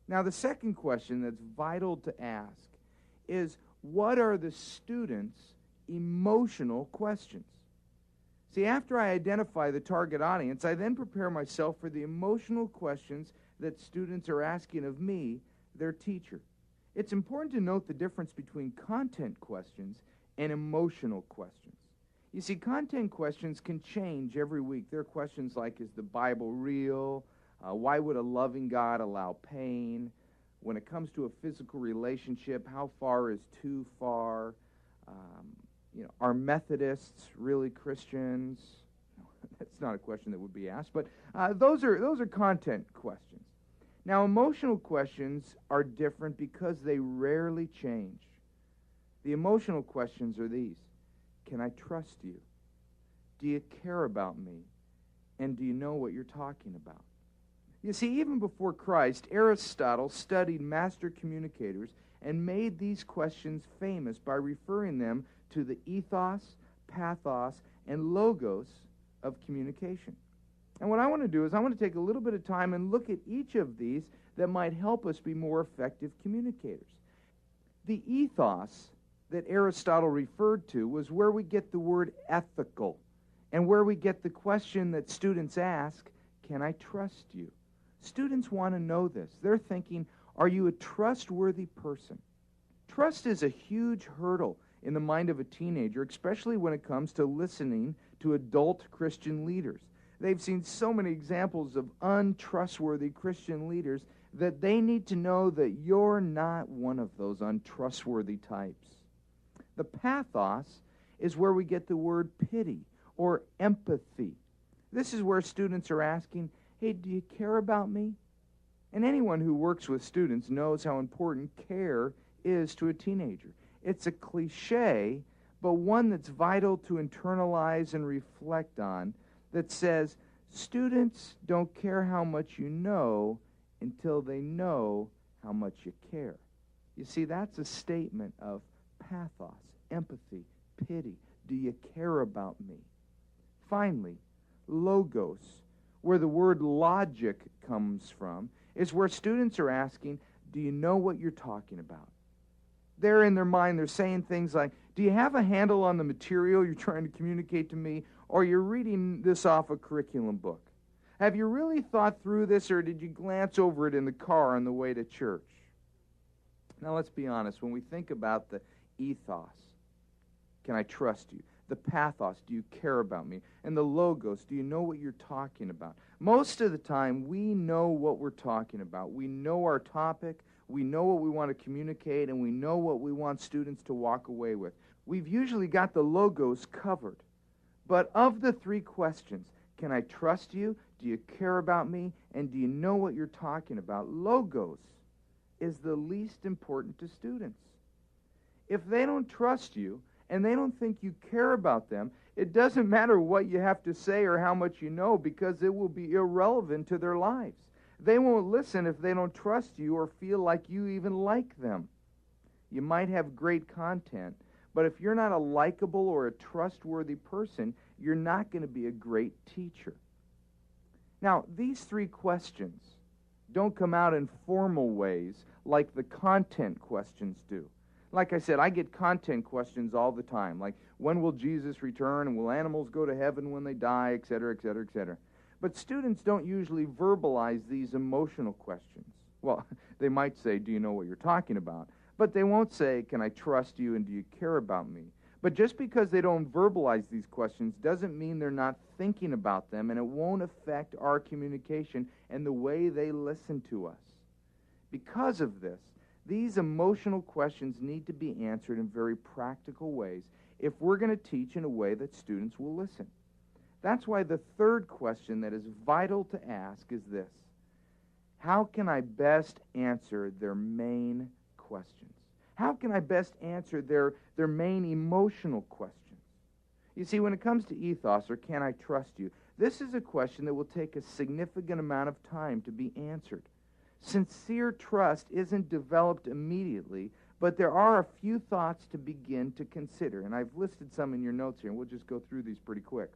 Now, the second question that's vital to ask is, what are the students' emotional questions? See, after I identify the target audience, I then prepare myself for the emotional questions that students are asking of me, their teacher. It's important to note the difference between content questions and emotional questions. You see, content questions can change every week. There are questions like, is the Bible real? Why would a loving God allow pain? When it comes to a physical relationship, how far is too far? Are Methodists really Christians? That's not a question that would be asked, but those are content questions. Now, emotional questions are different because they rarely change. The emotional questions are these. Can I trust you? Do you care about me? And do you know what you're talking about? You see, even before Christ, Aristotle studied master communicators and made these questions famous by referring them to the ethos, pathos, and logos of communication. And what I want to do is I want to take a little bit of time and look at each of these that might help us be more effective communicators. The ethos that Aristotle referred to was where we get the word ethical and where we get the question that students ask, can I trust you? Students want to know this. They're thinking, are you a trustworthy person? Trust is a huge hurdle in the mind of a teenager, especially when it comes to listening to adult Christian leaders. They've seen so many examples of untrustworthy Christian leaders that they need to know that you're not one of those untrustworthy types. The pathos is where we get the word pity or empathy. This is where students are asking, hey, do you care about me? And anyone who works with students knows how important care is to a teenager. It's a cliche, but one that's vital to internalize and reflect on, that says, students don't care how much you know until they know how much you care. You see, that's a statement of pathos, empathy, pity. Do you care about me? Finally, logos, where the word logic comes from, is where students are asking, do you know what you're talking about? They're in their mind, they're saying things like, do you have a handle on the material you're trying to communicate to me, or you're reading this off a curriculum book? Have you really thought through this, or did you glance over it in the car on the way to church? Now let's be honest, when we think about the ethos, can I trust you? The pathos, do you care about me? And the logos, do you know what you're talking about? Most of the time, we know what we're talking about. We know our topic, we know what we want to communicate, and we know what we want students to walk away with. We've usually got the logos covered. But of the three questions, can I trust you? Do you care about me? And do you know what you're talking about? Logos is the least important to students. If they don't trust you, and they don't think you care about them, it doesn't matter what you have to say or how much you know, because it will be irrelevant to their lives. They won't listen if they don't trust you or feel like you even like them. You might have great content, but if you're not a likable or a trustworthy person, you're not going to be a great teacher. Now, these three questions don't come out in formal ways like the content questions do. Like I said, I get content questions all the time, like when will Jesus return, and will animals go to heaven when they die, etc., etc., etc. But students don't usually verbalize these emotional questions. Well, they might say, do you know what you're talking about? But they won't say, can I trust you and do you care about me? But just because they don't verbalize these questions doesn't mean they're not thinking about them, and it won't affect our communication and the way they listen to us. Because of this, these emotional questions need to be answered in very practical ways if we're going to teach in a way that students will listen. That's why the third question that is vital to ask is this: how can I best answer their main questions? How can I best answer their main emotional questions? You see, when it comes to ethos, or can I trust you, this is a question that will take a significant amount of time to be answered. Sincere trust isn't developed immediately, but there are a few thoughts to begin to consider, and I've listed some in your notes here, and we'll just go through these pretty quick.